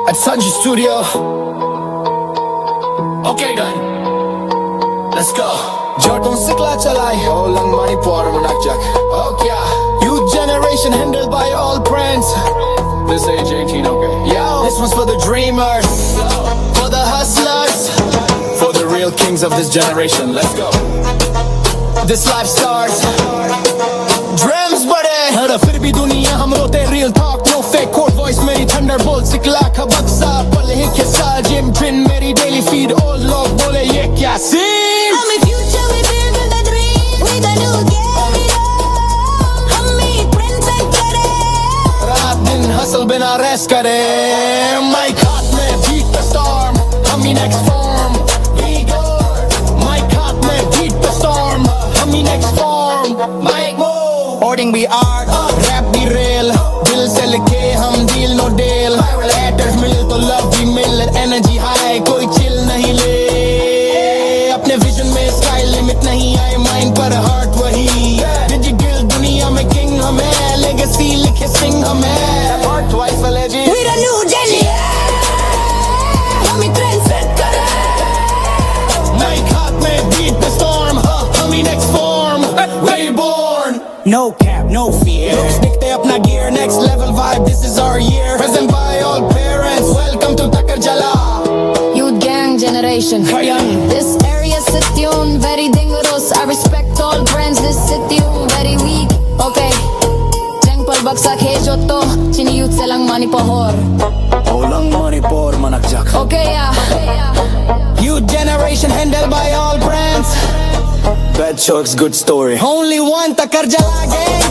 at Sanji Studio. Okay done, let's go. Jordan Sikla chalai ho lang Manipur manakjak. Okay, youth generation handled by all brands. This age 18, okay. Yo, this one's for the dreamers, for the hustlers, for the real kings of this generation. Let's go. This life starts drums बड़े हर फिर भी दुनिया हम रोते real talk no fake core voice मेरी thunderbolt सिकला का बक्सा पल ही किस्सा जिम ट्रिन मेरी daily feed all लोग बोले ये क्या scene I'm in future we build with the dream with the new game हम ही print and करे रात दिन hustle बिना rest करे mic हाथ में beat the storm हम ही next form we go mic हाथ में beat the storm हम ही next form mic move Hoarding we art, rap be real दिल से लिखे हम deal no deal Haters मिल तो love भी मिल Energy high कोई chill नहीं ले अपने vision में sky limit नहीं आए mind पर heart वही Digital दुनिया में king हमें Legacy लिखे sing हमें Part twice वाले जी We the new gen हम ही trend set करे Mic हाथ में beat the storm हम ही next form We born No cap, no fear दिखते अपना gear Next level vibe, this is our year Present by all parents Welcome to Takar Jala Youth gang generation This area city very dangerous I respect all brands This city very weak Okay Jeng palbagsak he joto Chini youth selang Manipur Olang Manipur manakjak Okay yeah Youth generation handled by all brands Bad jokes, good story Only one Takar Jala gang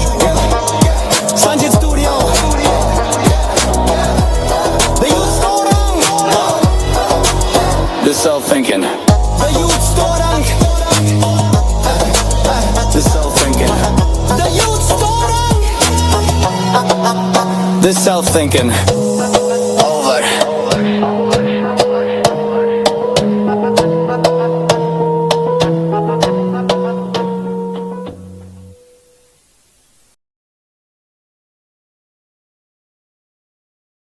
Sanjit Studio The youth storang The self-thinking The youth storang The self-thinking The youth storang The self-thinking